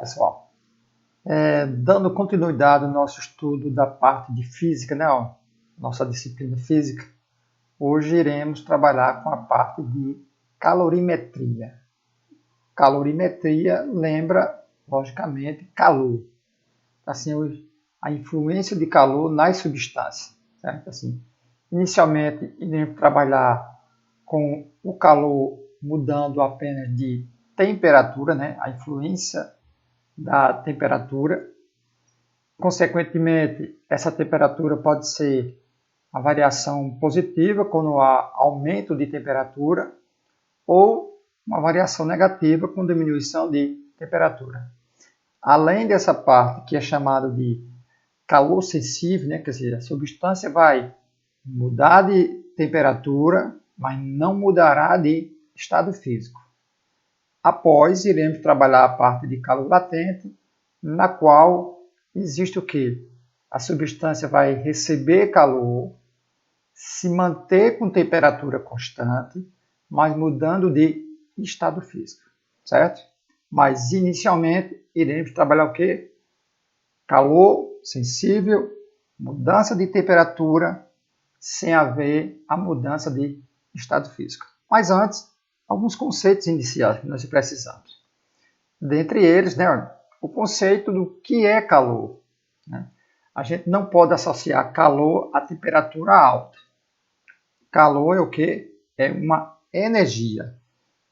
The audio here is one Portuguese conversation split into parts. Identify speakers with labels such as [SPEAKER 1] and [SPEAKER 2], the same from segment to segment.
[SPEAKER 1] pessoal. Dando continuidade ao nosso estudo da parte de física, né? Nossa disciplina física, hoje iremos trabalhar com a parte de calorimetria. Calorimetria lembra, logicamente, calor. Assim, a influência de calor nas substâncias, certo? Assim, inicialmente, iremos trabalhar com o calor mudando apenas de temperatura, né? A influência da temperatura. Consequentemente, essa temperatura pode ser a variação positiva, quando há aumento de temperatura, ou uma variação negativa com diminuição de temperatura. Além dessa parte que é chamada de calor sensível, né? Quer dizer, a substância vai mudar de temperatura, mas não mudará de estado físico. Após, iremos trabalhar a parte de calor latente, na qual existe o quê? A substância vai receber calor, se manter com temperatura constante, mas mudando de estado físico, certo? Mas, inicialmente, iremos trabalhar o quê? Calor sensível, mudança de temperatura, sem haver a mudança de estado físico. Mas antes, alguns conceitos iniciais que nós precisamos. Dentre eles, né, o conceito do que é calor. Né? A gente não pode associar calor à temperatura alta. Calor é o quê? É uma energia.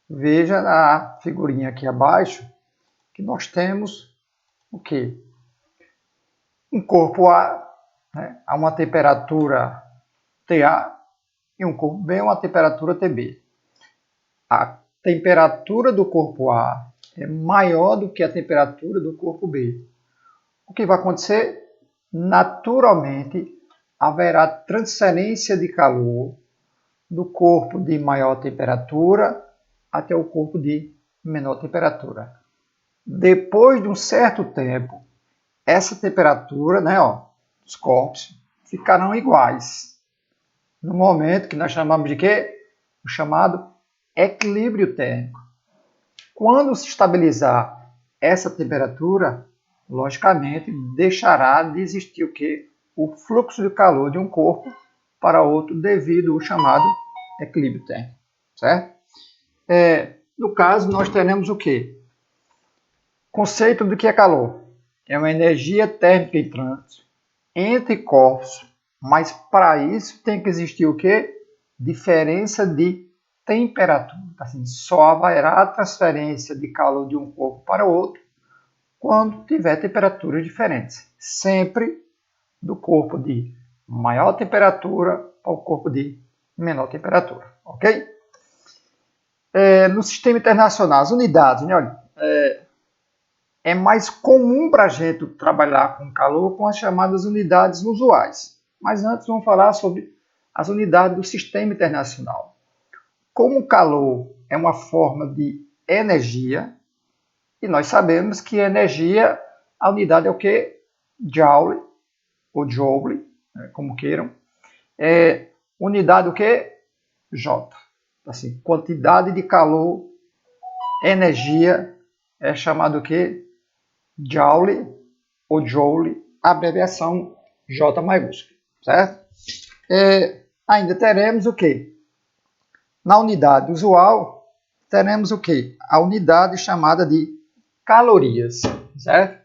[SPEAKER 1] Veja na figurinha aqui abaixo que nós temos o quê? Um corpo A, né, a uma temperatura TA, e um corpo B a uma temperatura TB. A temperatura do corpo A é maior do que a temperatura do corpo B. O que vai acontecer? Naturalmente, haverá transferência de calor do corpo de maior temperatura até o corpo de menor temperatura. Depois de um certo tempo, essa temperatura, né, dos corpos ficarão iguais. No momento que nós chamamos de quê? O chamado equilíbrio térmico. Quando se estabilizar essa temperatura, logicamente deixará de existir o quê? O fluxo de calor de um corpo para outro devido ao chamado equilíbrio térmico, certo? No caso, nós teremos o quê? Conceito do que é calor. É uma energia térmica em trânsito entre corpos, mas para isso tem que existir o quê? Diferença de temperatura. Assim, só haverá transferência de calor de um corpo para o outro quando tiver temperaturas diferentes. Sempre do corpo de maior temperatura ao corpo de menor temperatura. Ok? No sistema internacional, as unidades, né? Olha, é mais comum para a gente trabalhar com calor com as chamadas unidades usuais. Mas antes vamos falar sobre as unidades do sistema internacional. Como o calor é uma forma de energia, e nós sabemos que energia, a unidade é o quê? Joule, ou joule, como queiram. Unidade o quê? J. Assim, quantidade de calor, energia, é chamado o quê? Joule, ou joule, abreviação J maiúsculo, certo? Ainda teremos o quê? Na unidade usual, teremos o quê? A unidade chamada de calorias, certo?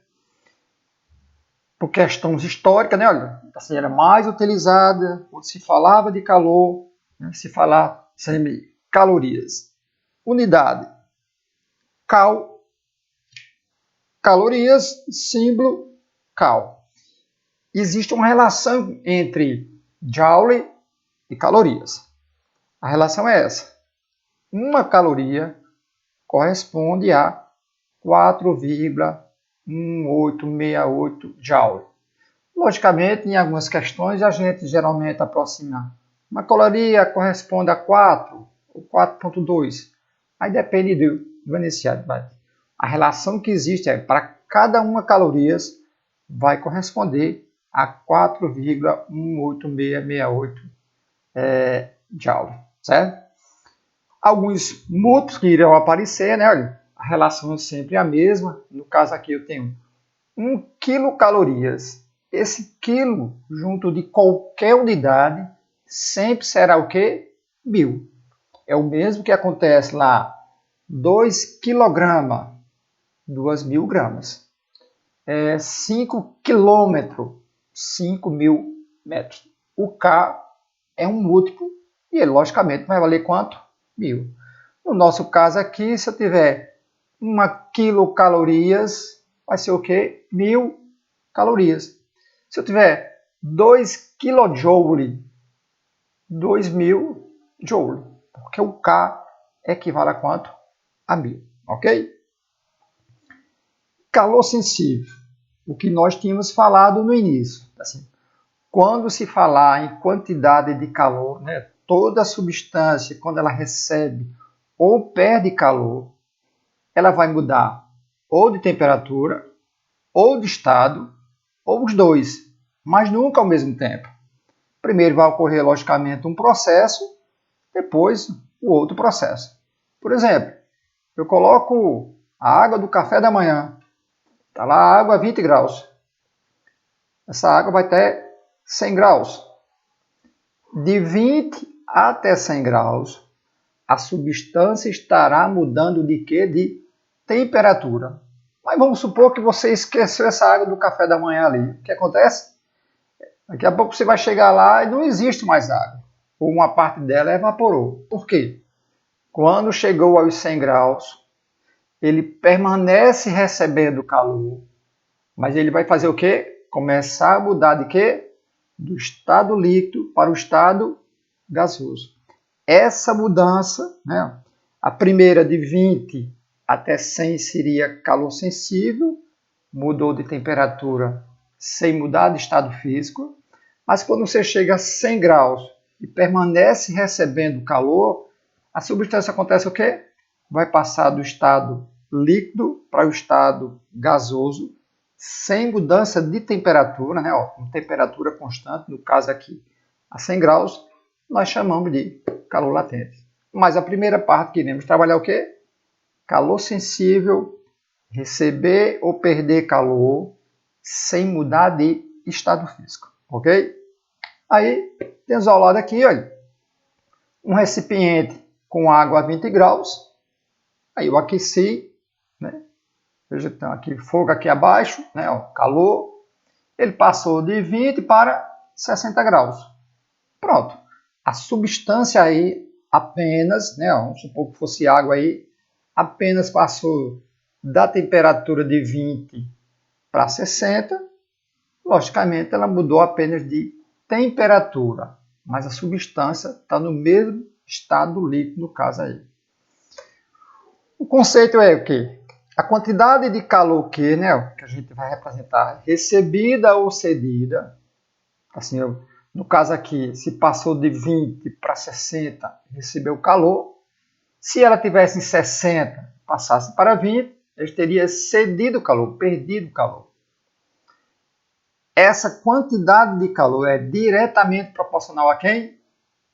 [SPEAKER 1] Por questões históricas, né? Olha, assim, era mais utilizada, quando se falava de calor, né? Se falar sempre calorias. Unidade, calorias, símbolo, cal. Existe uma relação entre joule e calorias. A relação é essa. Uma caloria corresponde a 4,1868 joule. Logicamente, em algumas questões, a gente geralmente aproxima. Uma caloria corresponde a 4 ou 4,2. Aí depende do enunciado. A relação que existe é para cada uma calorias vai corresponder a 4,18668 joule, certo? Alguns múltiplos que irão aparecer, né? Olha, a a relação é sempre a mesma. No caso aqui eu tenho 1 quilocalorias. Esse quilo, junto de qualquer unidade, sempre será o quê? 1000. É o mesmo que acontece lá. 2 quilogramas, 2.000 gramas. 5 quilômetros, 5.000 metros. O K é um múltiplo e ele, logicamente, vai valer quanto? 1000. No nosso caso aqui, se eu tiver 1 quilocalorias, vai ser o quê? 1000 calorias. Se eu tiver 2 kJ, 2000 joule, porque o K equivale a quanto? A 1000, ok? Calor sensível, o que nós tínhamos falado no início. Assim, quando se falar em quantidade de calor, né, toda substância, quando ela recebe ou perde calor, ela vai mudar ou de temperatura, ou de estado, ou os dois, mas nunca ao mesmo tempo. Primeiro vai ocorrer, logicamente, um processo, depois o outro processo. Por exemplo, eu coloco a água do café da manhã, está lá a água a 20 graus. Essa água vai ter 100 graus. De 20 até 100 graus, a substância estará mudando de quê? De temperatura. Mas vamos supor que você esqueceu essa água do café da manhã ali. O que acontece? Daqui a pouco você vai chegar lá e não existe mais água. Ou uma parte dela evaporou. Por quê? Quando chegou aos 100 graus, ele permanece recebendo calor, mas ele vai fazer o quê? Começar a mudar de quê? Do estado líquido para o estado gasoso. Essa mudança, né, a primeira de 20 até 100 seria calor sensível, mudou de temperatura sem mudar de estado físico, mas quando você chega a 100 graus e permanece recebendo calor, a substância acontece o quê? Vai passar do estado líquido para o estado gasoso, sem mudança de temperatura, né? Com temperatura constante, no caso aqui a 100 graus, nós chamamos de calor latente. Mas a primeira parte que iremos trabalhar é o quê? Calor sensível, receber ou perder calor sem mudar de estado físico, ok? Aí temos ao lado aqui, olha, um recipiente com água a 20 graus, aí eu aqueci, né? Veja que tem aqui fogo aqui abaixo, né? Ó, calor, ele passou de 20 para 60 graus. Pronto, a substância aí apenas, né? Vamos supor que fosse água aí, apenas passou da temperatura de 20 para 60, logicamente ela mudou apenas de temperatura, mas a substância está no mesmo estado líquido no caso aí. O conceito é o quê? A quantidade de calor que, né, que a gente vai representar recebida ou cedida, assim, no caso aqui, se passou de 20 para 60, recebeu calor. Se ela tivesse em 60, passasse para 20, ele teria cedido calor, perdido calor. Essa quantidade de calor é diretamente proporcional a quem?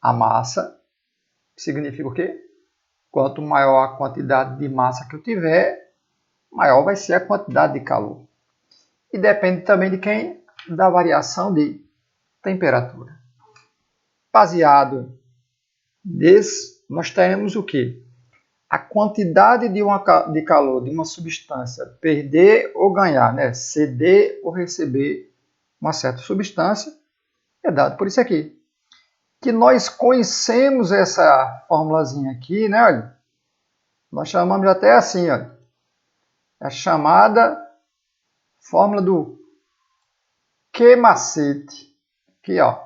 [SPEAKER 1] A massa. Significa o quê? Quanto maior a quantidade de massa que eu tiver, maior vai ser a quantidade de calor. E depende também de quem? Da variação de temperatura. Baseado nisso, nós teremos o quê? A quantidade de calor de uma substância perder ou ganhar, né? Ceder ou receber uma certa substância, é dado por isso aqui. Que nós conhecemos essa formulazinha aqui, né? Olha, nós chamamos até assim, olha, a chamada fórmula do Q-macete. Aqui, ó,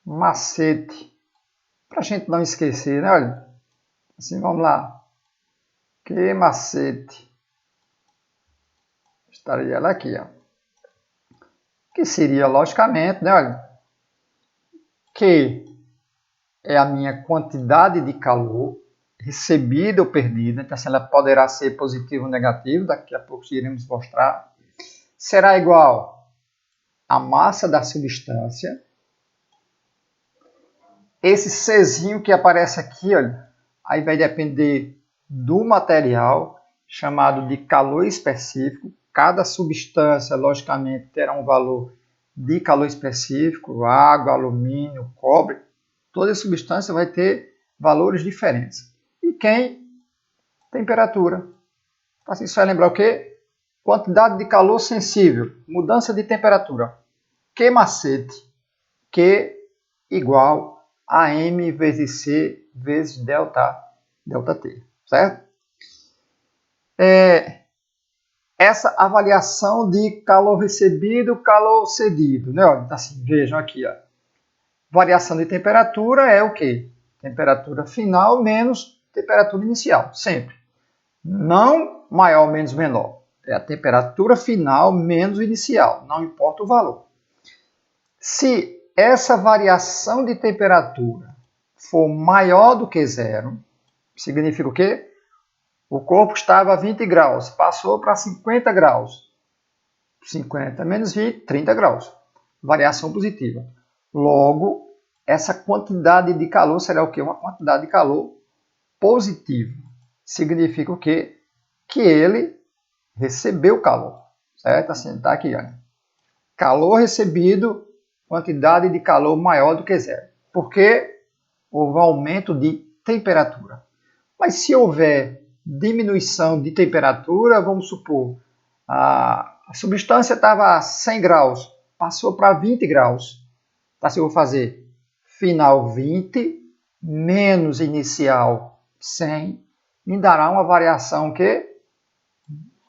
[SPEAKER 1] Q-macete. Para a gente não esquecer, né? Olha, assim, vamos lá. Q-macete. Estaria ela aqui, ó. Que seria, logicamente, né? Olha, Q é a minha quantidade de calor recebida ou perdida, então assim, ela poderá ser positivo ou negativo, daqui a pouco iremos mostrar. Será igual à massa da substância. Esse Czinho que aparece aqui, olha, aí vai depender do material, chamado de calor específico. Cada substância, logicamente, terá um valor de calor específico, água, alumínio, cobre. Toda substância vai ter valores diferentes. E quem? Temperatura. Assim, você vai lembrar o quê? Quantidade de calor sensível, mudança de temperatura. Q macete. Q igual a M vezes C vezes delta T. Certo? Essa avaliação de calor recebido, calor cedido. Né? Olha, assim, vejam aqui. Ó. Variação de temperatura é o quê? Temperatura final menos temperatura inicial, sempre. Não maior ou menos menor. É a temperatura final menos inicial, não importa o valor. Se essa variação de temperatura for maior do que zero, significa o quê? O corpo estava a 20 graus, passou para 50 graus. 50 menos 20, 30 graus. Variação positiva. Logo, essa quantidade de calor será o quê? Uma quantidade de calor positiva. Significa o quê? Que ele recebeu calor. Certo? Assim, está aqui. Olha. Calor recebido, quantidade de calor maior do que zero. Porque houve aumento de temperatura. Mas se houver diminuição de temperatura, vamos supor, a substância estava a 100 graus, passou para 20 graus. Então, se eu vou fazer final 20 menos inicial 100, me dará uma variação que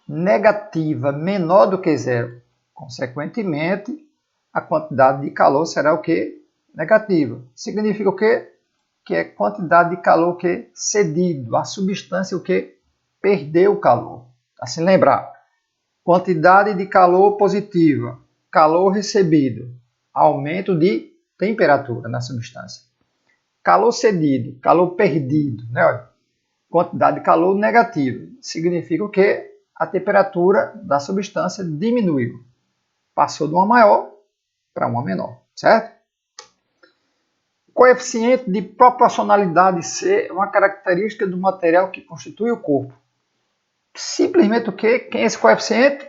[SPEAKER 1] negativa, menor do que zero. Consequentemente, a quantidade de calor será o que? Negativa. Significa o quê? Que é quantidade de calor que cedido. A substância o que? Perdeu o calor. Assim, lembrar. Quantidade de calor positiva. Calor recebido. Aumento de temperatura na substância. Calor cedido. Calor perdido. Né? Olha, quantidade de calor negativa. Significa o quê? A temperatura da substância diminuiu. Passou de uma maior para uma menor. Certo? Coeficiente de proporcionalidade C é uma característica do material que constitui o corpo. Simplesmente o quê? Quem é esse coeficiente?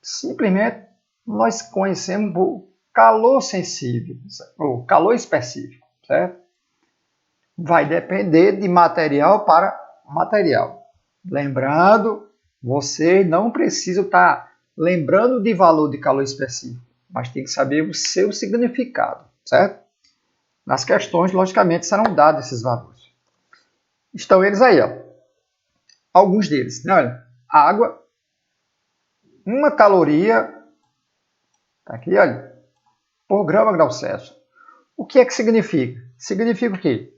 [SPEAKER 1] Simplesmente nós conhecemos o calor sensível, ou calor específico, certo? Vai depender de material para material. Lembrando, você não precisa estar lembrando de valor de calor específico, mas tem que saber o seu significado, certo? Nas questões, logicamente, serão dados esses valores. Estão eles aí, ó. Alguns deles. Né? Olha, água, 1 caloria, tá aqui, olha, por grama grau Celsius. O que é que significa? Significa o quê?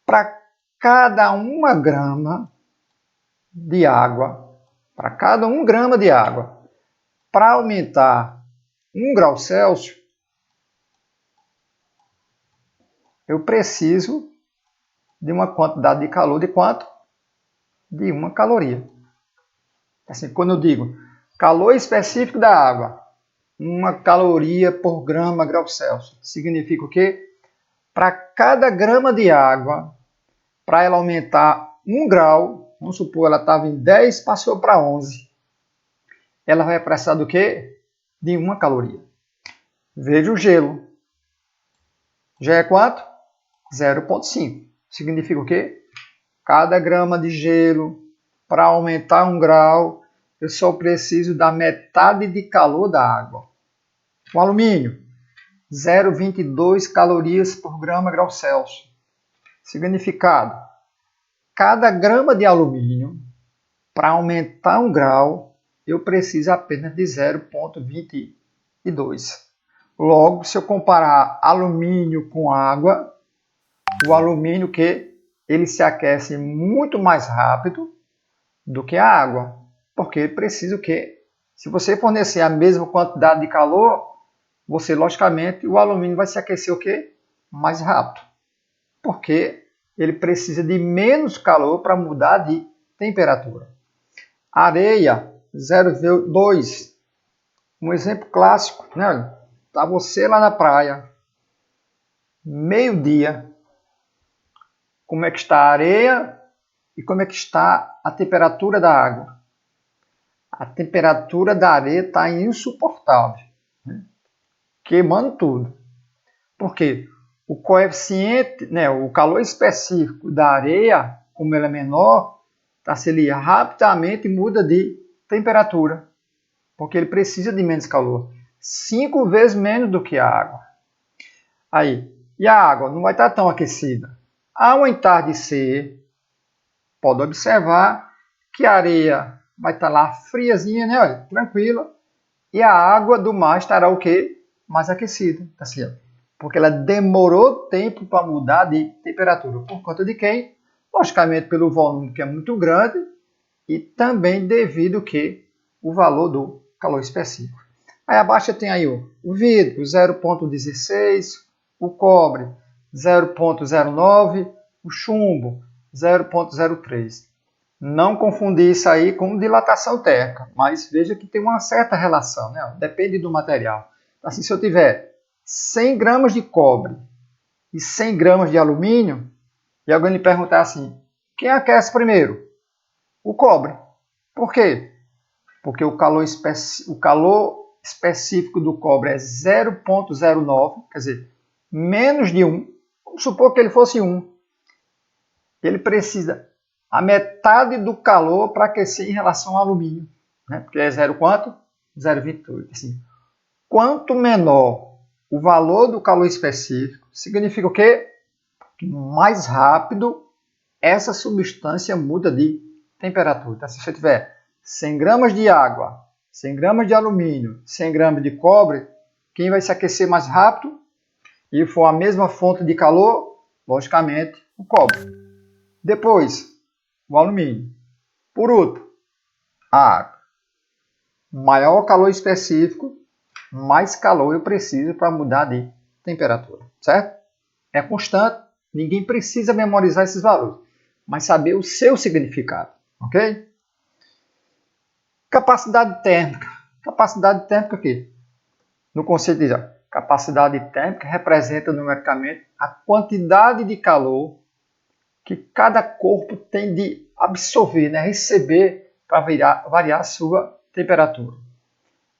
[SPEAKER 1] Para cada 1 grama de água, para cada 1 grama de água, para aumentar 1 grau Celsius, eu preciso de uma quantidade de calor de quanto? De 1 caloria. Assim, quando eu digo calor específico da água, 1 caloria por grama grau Celsius, significa o quê? Para cada grama de água, para ela aumentar 1 grau, vamos supor, ela estava em 10, passou para 11, ela vai precisar do quê? De 1 caloria. Veja o gelo. Já é quanto? 0,5. Significa o quê? Cada grama de gelo, para aumentar 1 grau, eu só preciso da metade de calor da água. O alumínio, 0,22 calorias por grama grau Celsius. Significado, cada grama de alumínio, para aumentar 1 grau, eu preciso apenas de 0,22. Logo, se eu comparar alumínio com água, o alumínio que ele se aquece muito mais rápido do que a água, porque ele precisa o quê? Se você fornecer a mesma quantidade de calor, você, logicamente, o alumínio vai se aquecer o quê? Mais rápido, porque ele precisa de menos calor para mudar de temperatura. Areia, 0,2. Um exemplo clássico, né? Tá você lá na praia, meio-dia, como é que está a areia e como é que está a temperatura da água. A temperatura da areia está insuportável, né? Queimando tudo. Por quê? O coeficiente, né, o calor específico da areia, como ele é menor, se ele rapidamente muda de temperatura, porque ele precisa de menos calor. 5 vezes menos do que a água. Aí, e a água não vai estar tão aquecida. Ao entardecer, pode observar que a areia vai estar lá friazinha, né? Olha, tranquila. E a água do mar estará o quê? Mais aquecida. Tá certo? Porque ela demorou tempo para mudar de temperatura. Por conta de quem? Logicamente pelo volume que é muito grande e também devido que o valor do calor específico. Aí abaixo tem aí o vidro 0,16, o cobre 0,09, o chumbo 0,03. Não confundir isso aí com dilatação térmica, mas veja que tem uma certa relação, né? Depende do material. Assim, se eu tiver 100 gramas de cobre e 100 gramas de alumínio, e alguém lhe perguntar assim, quem aquece primeiro? O cobre. Por quê? Porque o calor específico do cobre é 0,09, quer dizer, menos de 1. Vamos supor que ele fosse 1. Ele precisa a metade do calor para aquecer em relação ao alumínio, né? Porque é 0 quanto? 0,28. Assim, quanto menor o valor do calor específico, significa o quê? Que mais rápido essa substância muda de temperatura. Então, se você tiver 100 gramas de água, 100 gramas de alumínio, 100 gramas de cobre, quem vai se aquecer mais rápido e for a mesma fonte de calor? Logicamente, o cobre. Depois, o alumínio. Por último, a água. Maior calor específico, mais calor eu preciso para mudar de temperatura, certo? É constante, ninguém precisa memorizar esses valores, mas saber o seu significado, ok? Capacidade térmica. Capacidade térmica aqui, no conceito de capacidade térmica representa numericamente a quantidade de calor que cada corpo tem de absorver, né, receber para variar a sua temperatura.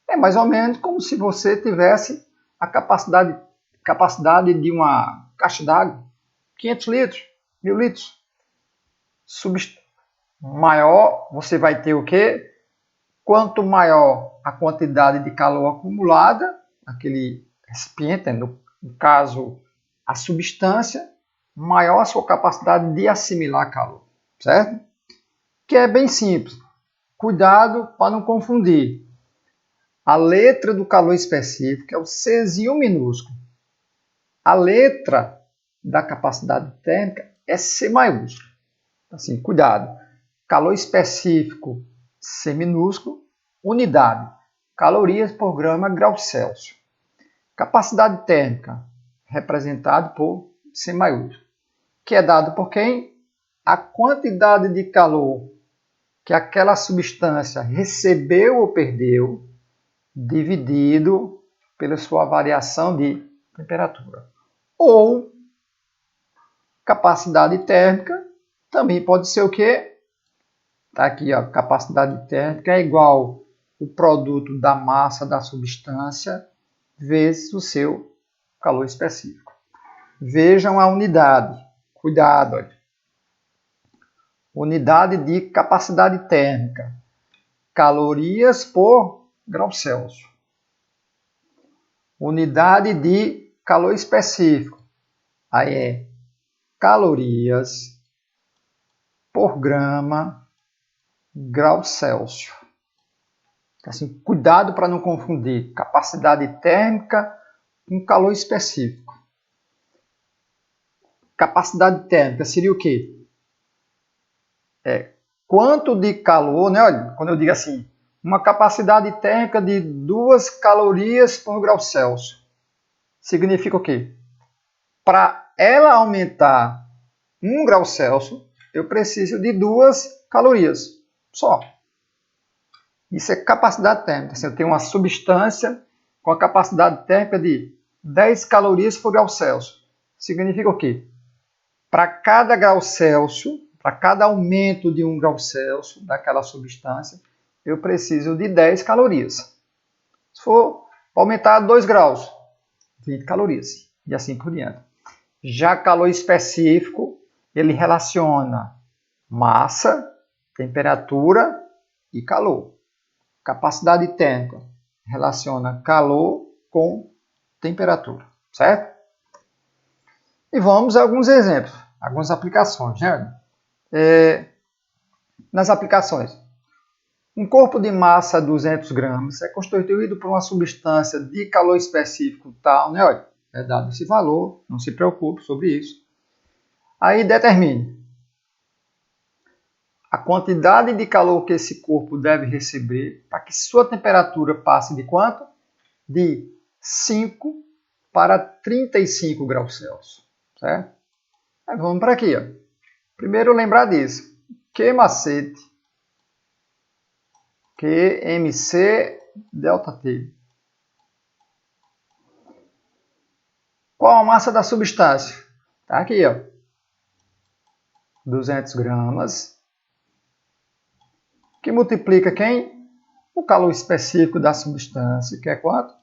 [SPEAKER 1] É mais ou menos como se você tivesse a capacidade de uma caixa d'água, 500 litros, 1000 litros. Maior você vai ter o quê? Quanto maior a quantidade de calor acumulada, naquele recipiente, no caso a substância, maior a sua capacidade de assimilar calor, certo? Que é bem simples. Cuidado para não confundir. A letra do calor específico é o Czinho minúsculo. A letra da capacidade térmica é C maiúsculo. Assim, cuidado. Calor específico, C minúsculo. Unidade, calorias por grama grau Celsius. Capacidade térmica, representado por C maiúsculo. Que é dado por quem? A quantidade de calor que aquela substância recebeu ou perdeu, dividido pela sua variação de temperatura. Ou capacidade térmica também pode ser o quê? Está aqui, ó, capacidade térmica é igual o produto da massa da substância vezes o seu calor específico. Vejam a unidade. Cuidado, olha. Unidade de capacidade térmica. Calorias por grau Celsius. Unidade de calor específico. Aí é calorias por grama grau Celsius. Assim, cuidado para não confundir capacidade térmica com calor específico. Capacidade térmica seria o quê? Quanto de calor, né? Olha, quando eu digo assim, uma capacidade térmica de 2 calorias por grau Celsius. Significa o quê? Para ela aumentar 1 grau Celsius, eu preciso de 2 calorias só. Isso é capacidade térmica. Assim, eu tenho uma substância com a capacidade térmica de 10 calorias por grau Celsius. Significa o quê? para cada grau Celsius, para cada aumento de 1 grau Celsius daquela substância, eu preciso de 10 calorias. Se for aumentar 2 graus, 20 calorias, e assim por diante. Já calor específico, ele relaciona massa, temperatura e calor. Capacidade térmica relaciona calor com temperatura, certo? E vamos a alguns exemplos, algumas aplicações, né? Nas aplicações, um corpo de massa 200 gramas é constituído por uma substância de calor específico tal, né? Olha, é dado esse valor, não se preocupe sobre isso. Aí determine a quantidade de calor que esse corpo deve receber para que sua temperatura passe de quanto? De 5 para 35 graus Celsius, certo? Aí vamos para aqui, ó. Primeiro lembrar disso. Q-macete, QMC delta T. Qual a massa da substância? Está aqui, ó. 200 gramas. Que multiplica quem? O calor específico da substância, que é quanto?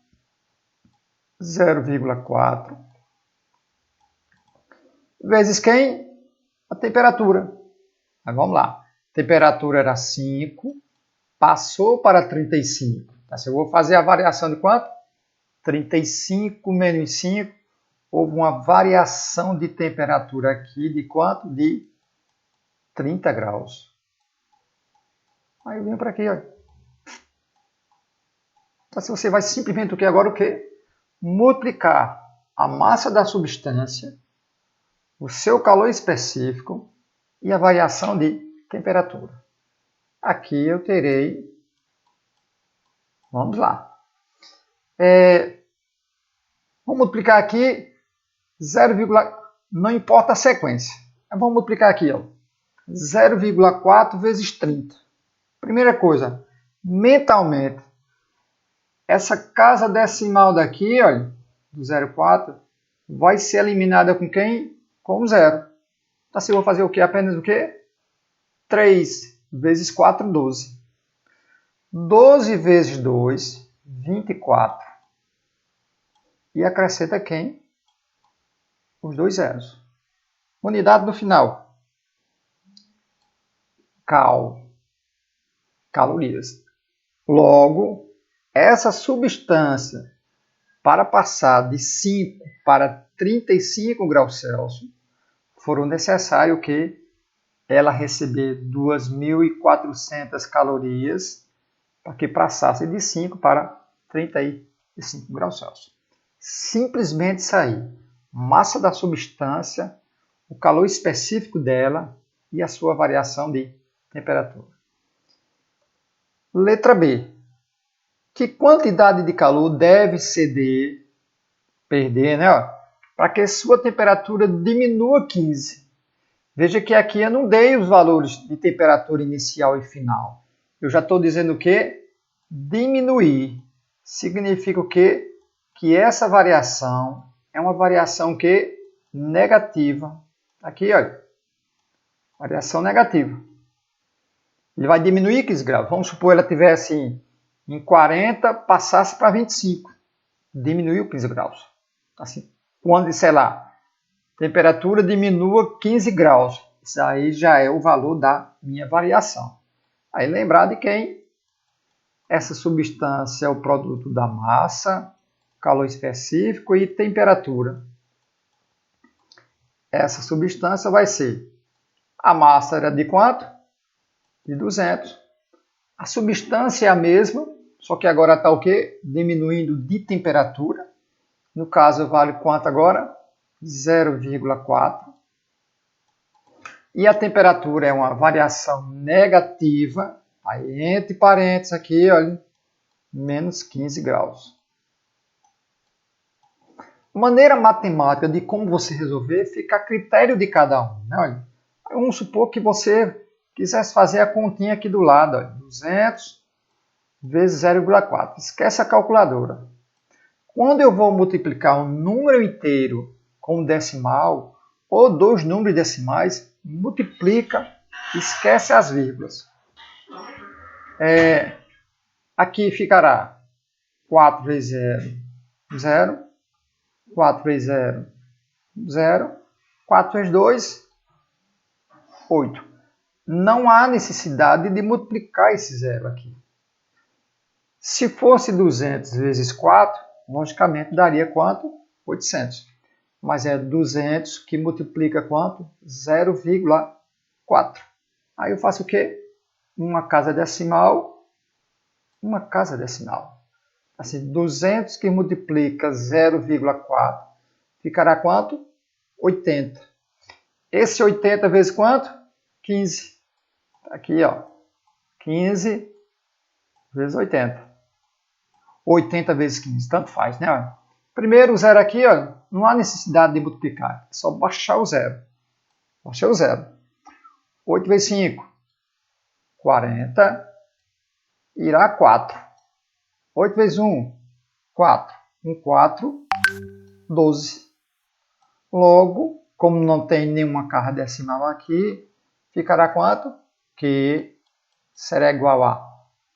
[SPEAKER 1] 0,4. Vezes quem? A temperatura. Mas vamos lá. A temperatura era 5, passou para 35. Então, eu vou fazer a variação de quanto? 35 menos 5. Houve uma variação de temperatura aqui de quanto? De 30 graus. Aí eu venho para aqui, ó. Então, você vai simplesmente o que agora? O que? Multiplicar a massa da substância, o seu calor específico e a variação de temperatura. Aqui eu terei, vamos lá, vamos multiplicar aqui 0, não importa a sequência. Vamos multiplicar aqui, 0,4 vezes 30. Primeira coisa, mentalmente, essa casa decimal daqui, olha, do 0,4, vai ser eliminada com quem? Com 0. Então, se eu vou fazer o quê? Apenas o quê? 3 vezes 4, 12. 12 vezes 2, 24. E acrescenta quem? Os dois zeros. Unidade no final. Calorias. Logo, essa substância, para passar de 5 para 35 graus Celsius, foram necessário que ela receber 2.400 calorias para que passasse de 5 para 35 graus Celsius. Simplesmente isso aí. Massa da substância, o calor específico dela e a sua variação de temperatura. Letra B. Que quantidade de calor deve perder, né? Para que sua temperatura diminua 15. Veja que aqui eu não dei os valores de temperatura inicial e final. Eu já estou dizendo o quê? Diminuir. Significa o quê? Que essa variação é uma variação que negativa. Aqui, olha. Variação negativa. Ele vai diminuir 15 graus. Vamos supor que ela estivesse em 40, passasse para 25. Diminuiu 15 graus. Assim, quando, sei lá, temperatura diminua 15 graus. Isso aí já é o valor da minha variação. Aí lembrar de quem? Essa substância é o produto da massa, calor específico e temperatura. Essa substância vai ser, a massa era de quanto? De 200. A substância é a mesma, só que agora está o quê? Diminuindo de temperatura. No caso, vale quanto agora? 0,4. E a temperatura é uma variação negativa. Aí, entre parênteses aqui, olha, menos 15 graus. Maneira matemática de como você resolver fica a critério de cada um. Né? Olha, vamos supor que você quisesse fazer a continha aqui do lado. Olha, 200 vezes 0,4. Esquece a calculadora. Quando eu vou multiplicar um número inteiro com um decimal, ou dois números decimais, multiplica, esquece as vírgulas. Aqui ficará 4 vezes 0, 0. 4 vezes 0, 0. 4 vezes 2, 8. Não há necessidade de multiplicar esse zero aqui. Se fosse 200 vezes 4, logicamente daria quanto? 800. Mas é 200 que multiplica quanto? 0,4. Aí eu faço o quê? Uma casa decimal. Assim, 200 que multiplica 0,4 ficará quanto? 80. Esse 80 vezes quanto? 15. Aqui, ó. 15 vezes 80. 80 vezes 15, tanto faz, né? Primeiro o zero aqui, ó, não há necessidade de multiplicar. É só baixar o zero. Baixei o zero. 8 vezes 5, 40. Irá 4. 8 vezes 1, 4. 1, 4, 12. Logo, como não tem nenhuma casa decimal aqui, ficará quanto? Que será igual a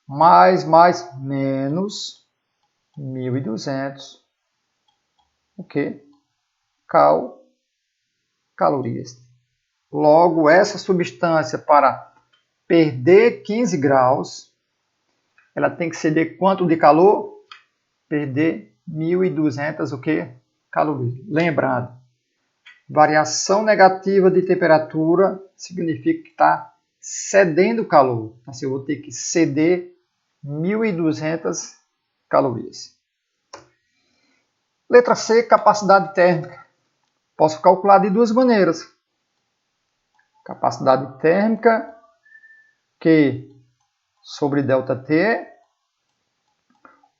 [SPEAKER 1] mais, menos 1.200. O que? Calorias. Logo, essa substância, para perder 15 graus, ela tem que ceder quanto de calor? Perder 1.200 o que? Calorias. Lembrando, variação negativa de temperatura significa que está cedendo calor. Então, eu vou ter que ceder 1.200 calorias. Letra C, capacidade térmica. Posso calcular de duas maneiras. Capacidade térmica Q sobre ΔT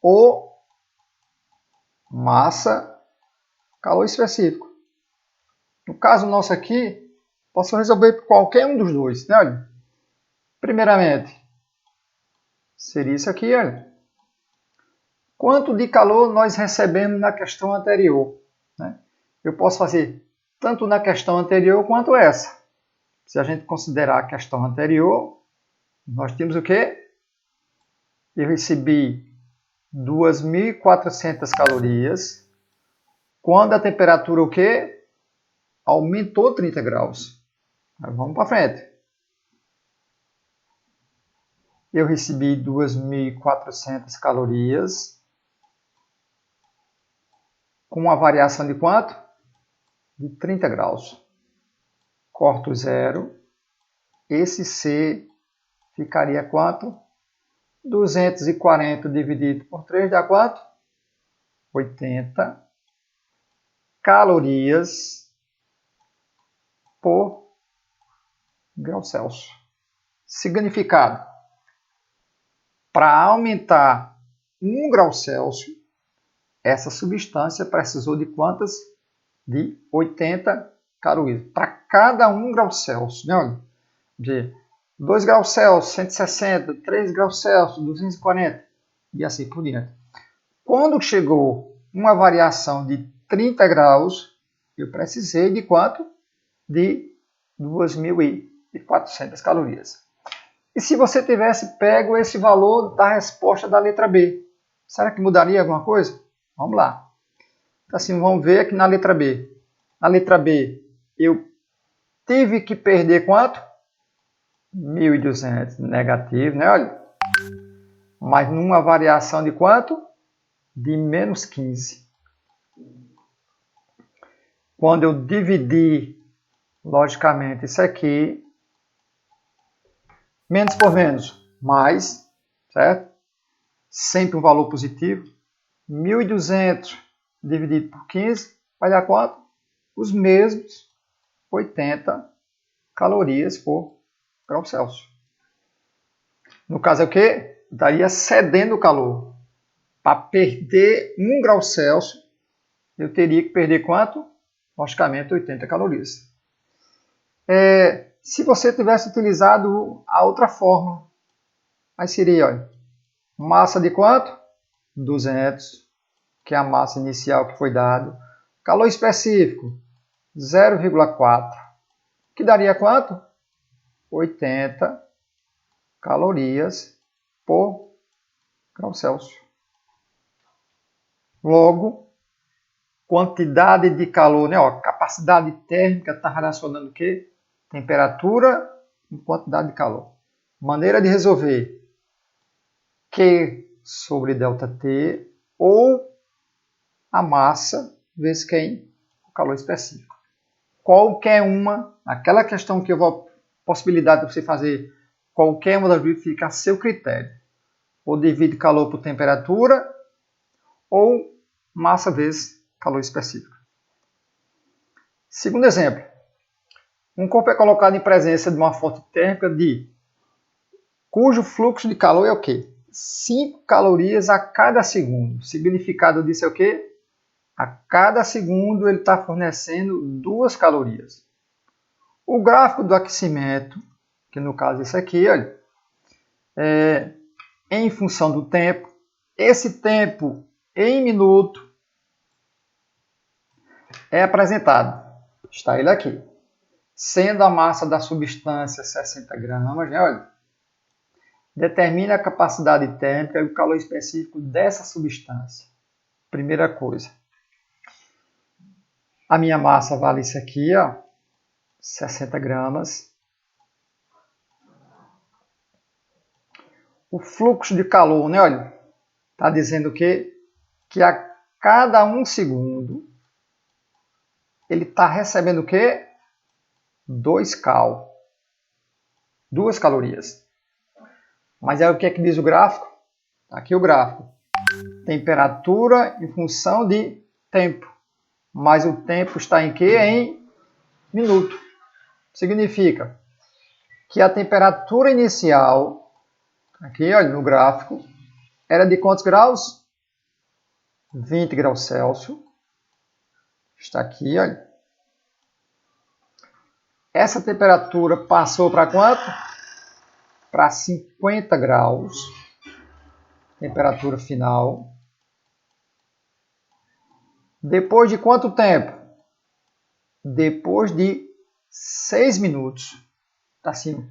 [SPEAKER 1] ou massa, calor específico. No caso nosso aqui, posso resolver por qualquer um dos dois. Né? Olha, primeiramente, seria isso aqui. Olha. Quanto de calor nós recebemos na questão anterior? Né? Eu posso fazer tanto na questão anterior quanto essa. Se a gente considerar a questão anterior, nós temos o quê? Eu recebi 2.400 calorias, quando a temperatura o quê? Aumentou 30 graus. Mas vamos para frente. Eu recebi 2.400 calorias, com uma variação de quanto? De 30 graus. Corto zero. Esse C ficaria quanto? 240 dividido por 3 dá quanto? 80 calorias por grau Celsius. Significado: para aumentar 1 grau Celsius, essa substância precisou de quantas? De 80 calorias. Para cada 1 grau Celsius. Né? Olha, de 2 graus Celsius, 160, 3 graus Celsius, 240 e assim por diante. Quando chegou uma variação de 30 graus, eu precisei de quanto? De 2.400 calorias. E se você tivesse pego esse valor da resposta da letra B, será que mudaria alguma coisa? Vamos lá. Então, assim, vamos ver aqui na letra B. Na letra B, eu tive que perder quanto? 1.200 negativo, né? Olha. Mas numa variação de quanto? De menos 15. Quando eu dividir, logicamente, isso aqui, menos por menos, mais, certo? Sempre um valor positivo. 1.200 dividido por 15 vai dar quanto? Os mesmos 80 calorias por grau Celsius. No caso é o quê? Estaria cedendo o calor. Para perder 1 grau Celsius, eu teria que perder quanto? Logicamente 80 calorias. Se você tivesse utilizado a outra fórmula, aí seria, olha, massa de quanto? 200, que é a massa inicial que foi dado. Calor específico, 0,4, que daria quanto? 80 calorias por grau Celsius. Logo, quantidade de calor, né? Ó, capacidade térmica está relacionando o quê? Temperatura e quantidade de calor. Maneira de resolver: Q sobre ΔT ou a massa vezes Q, o calor específico. Qualquer uma, aquela questão que eu vou, possibilidade de você fazer qualquer uma das duas, fica a seu critério. Ou divide calor por temperatura, ou massa vezes calor específico. Segundo exemplo, um corpo é colocado em presença de uma fonte térmica cujo fluxo de calor é o quê? 5 calorias a cada segundo. O significado disso é o quê? A cada segundo ele está fornecendo 2 calorias. O gráfico do aquecimento, que no caso é esse aqui, olha, em função do tempo, esse tempo em minuto é apresentado. Está ele aqui. Sendo a massa da substância 60 gramas, né? Olha, determina a capacidade térmica e o calor específico dessa substância. Primeira coisa. A minha massa vale isso aqui, ó, 60 gramas. O fluxo de calor, né? Olha, está dizendo que a cada 1 segundo ele está recebendo o quê? 2 cal. 2 calorias. Mas é o que é que diz o gráfico? Aqui o gráfico. Temperatura em função de tempo. Mas o tempo está em quê? Em minuto. Significa que a temperatura inicial, aqui olha, no gráfico, era de quantos graus? 20 graus Celsius. Está aqui, olha. Essa temperatura passou para quanto? Para 50 graus. Temperatura final. Depois de quanto tempo? Depois de 6 minutos. Assim,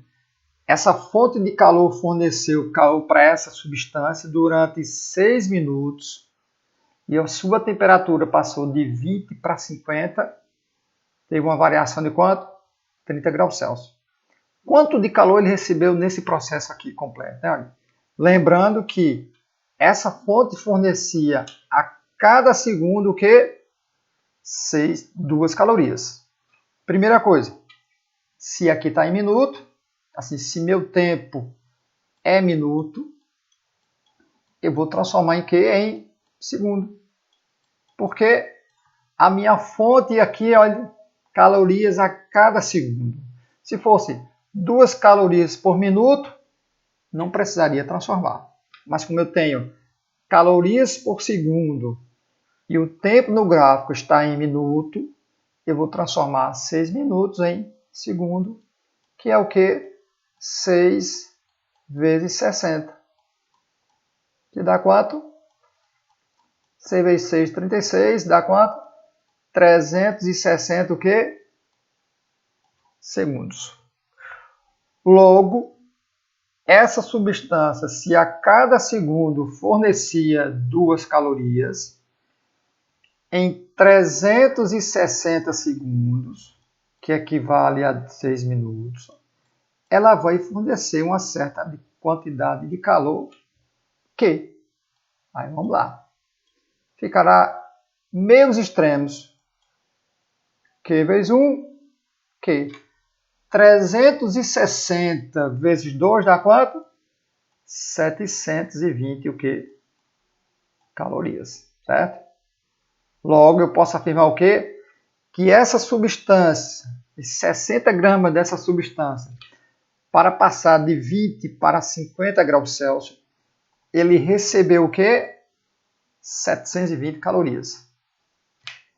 [SPEAKER 1] essa fonte de calor forneceu calor para essa substância durante 6 minutos e a sua temperatura passou de 20 para 50, teve uma variação de quanto? 30 graus Celsius. Quanto de calor ele recebeu nesse processo aqui completo? Né? Lembrando que essa fonte fornecia a cada segundo o quê? 2 calorias. Primeira coisa, se aqui está em minuto, assim, se meu tempo é minuto, eu vou transformar em quê? Em segundo. Porque a minha fonte aqui, olha, calorias a cada segundo. Se fosse 2 calorias por minuto, não precisaria transformar. Mas como eu tenho calorias por segundo e o tempo no gráfico está em minuto, eu vou transformar 6 minutos em segundo, que é o que? 6 vezes 60. Que dá quanto? 6 vezes 6, 36. Dá quanto? 360 o quê? Segundos. Logo, essa substância, se a cada segundo fornecia 2 calorias, em 360 segundos, que equivale a 6 minutos, ela vai fornecer uma certa quantidade de calor que, aí vamos lá, ficará meios extremos, Q vezes 1, Q. 360 vezes 2 dá quanto? 720 o que? Calorias, certo? Logo, eu posso afirmar o quê? Que essa substância, 60 gramas dessa substância, para passar de 20 para 50 graus Celsius, ele recebeu o quê? 720 calorias.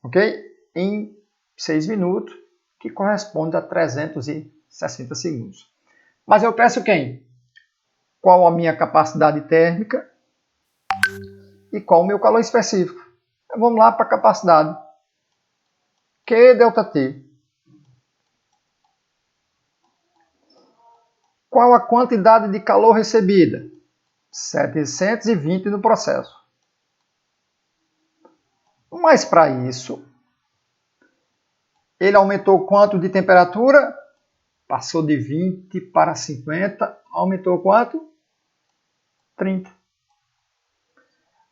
[SPEAKER 1] Ok? Em 6 minutos, que corresponde a 360 segundos. Mas eu peço quem? Qual a minha capacidade térmica e qual o meu calor específico. Então, vamos lá para a capacidade. Q ΔT. Qual a quantidade de calor recebida? 720 no processo. Mas para isso, ele aumentou quanto de temperatura? Passou de 20 para 50, aumentou quanto? 30.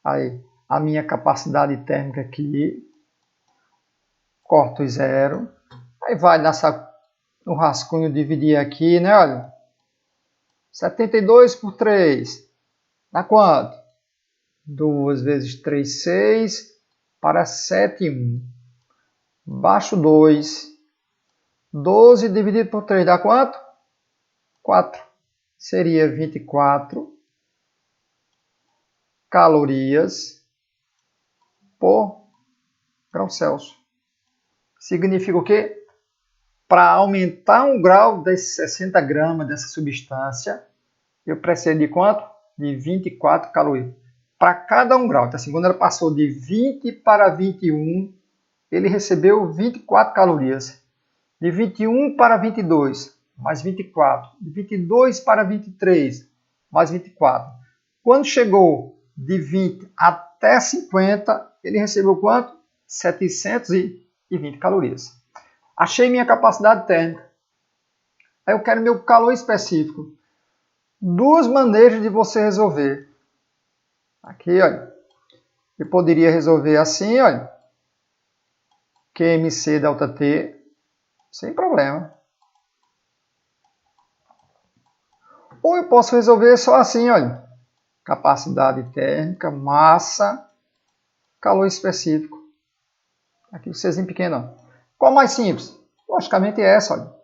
[SPEAKER 1] Aí, a minha capacidade térmica aqui, corto zero. Aí vai no rascunho dividir aqui, né? Olha, 72 por 3, dá quanto? 2 vezes 3, 6, para 7, 1. Baixo 2. 12 dividido por 3 dá quanto? 4. Seria 24 calorias por grau Celsius. Significa o quê? Para aumentar um grau desses 60 gramas dessa substância, eu preciso de quanto? De 24 calorias. Para cada 1 grau. Então, assim, quando ela passou de 20 para 21, ele recebeu 24 calorias. De 21 para 22, mais 24. De 22 para 23, mais 24. Quando chegou de 20 até 50, ele recebeu quanto? 720 calorias. Achei minha capacidade térmica. Aí eu quero meu calor específico. 2 maneiras de você resolver. Aqui, olha. Eu poderia resolver assim, olha. QMC delta T. Sem problema. Ou eu posso resolver só assim, olha. Capacidade térmica, massa, calor específico. Aqui o Czinho pequeno. Qual mais simples? Logicamente essa, olha.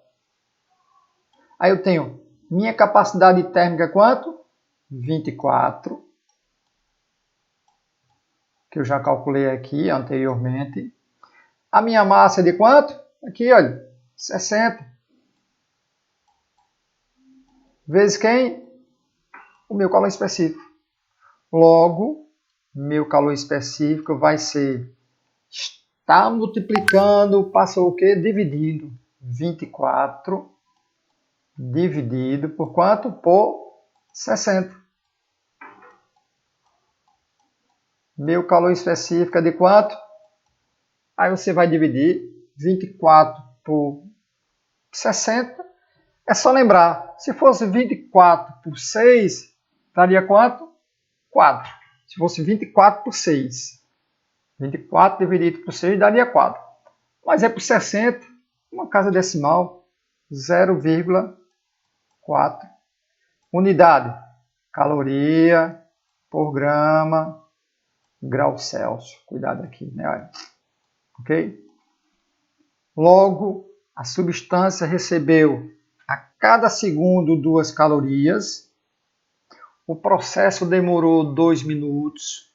[SPEAKER 1] Aí eu tenho minha capacidade térmica quanto? 24. Que eu já calculei aqui anteriormente. A minha massa é de quanto? Aqui, olha. 60. Vezes quem? O meu calor específico. Logo, meu calor específico vai ser, está multiplicando, passou o quê? Dividido. 24 dividido por quanto? Por 60. Meu calor específico é de quanto? Aí você vai dividir 24 por 60. É só lembrar, se fosse 24 por 6, daria quanto? 4. Se fosse 24 por 6. 24 dividido por 6 daria 4. Mas é por 60, uma casa decimal, 0,4. Unidade, caloria por grama, grau Celsius. Cuidado aqui, né? Olha. Ok? Logo, a substância recebeu a cada segundo 2 calorias. O processo demorou 2 minutos,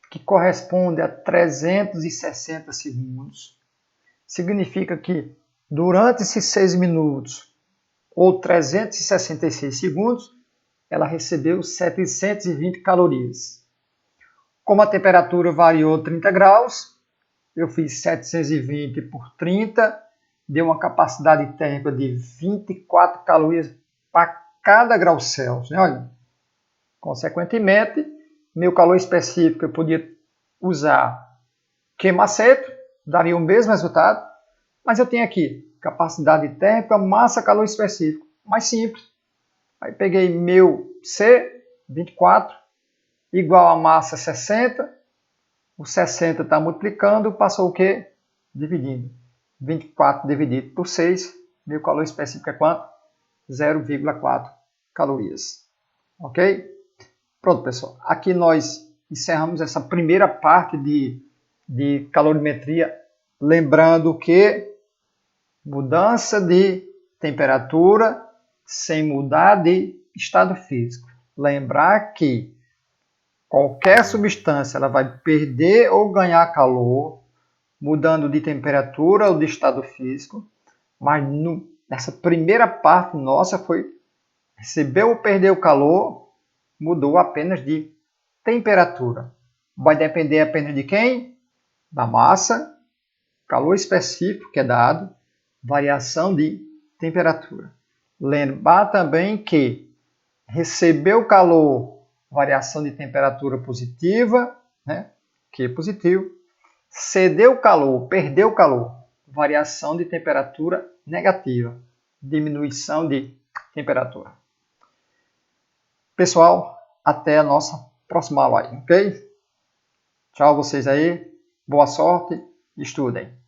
[SPEAKER 1] que corresponde a 360 segundos. Significa que durante esses 6 minutos, ou 366 segundos, ela recebeu 720 calorias. Como a temperatura variou 30 graus, eu fiz 720 por 30, deu uma capacidade térmica de 24 calorias para cada grau Celsius. Né? Olha, consequentemente, meu calor específico eu podia usar queima-seco, daria o mesmo resultado, mas eu tenho aqui capacidade térmica, massa, calor específico, mais simples. Aí peguei meu C, 24, igual a massa 60, o 60 está multiplicando, passou o quê? Dividindo. 24 dividido por 6, meu calor específico é quanto? 0,4 calorias. Ok? Pronto, pessoal. Aqui nós encerramos essa primeira parte de calorimetria, lembrando que mudança de temperatura sem mudar de estado físico. Lembrar que qualquer substância ela vai perder ou ganhar calor mudando de temperatura ou de estado físico, mas nessa primeira parte nossa foi receber ou perder o calor, mudou apenas de temperatura. Vai depender apenas de quem? Da massa, calor específico que é dado, variação de temperatura. Lembrar também que recebeu calor, variação de temperatura positiva, né? Que é positivo. Cedeu calor, perdeu calor, variação de temperatura negativa, diminuição de temperatura. Pessoal, até a nossa próxima aula, ok? Tchau vocês aí, boa sorte, estudem.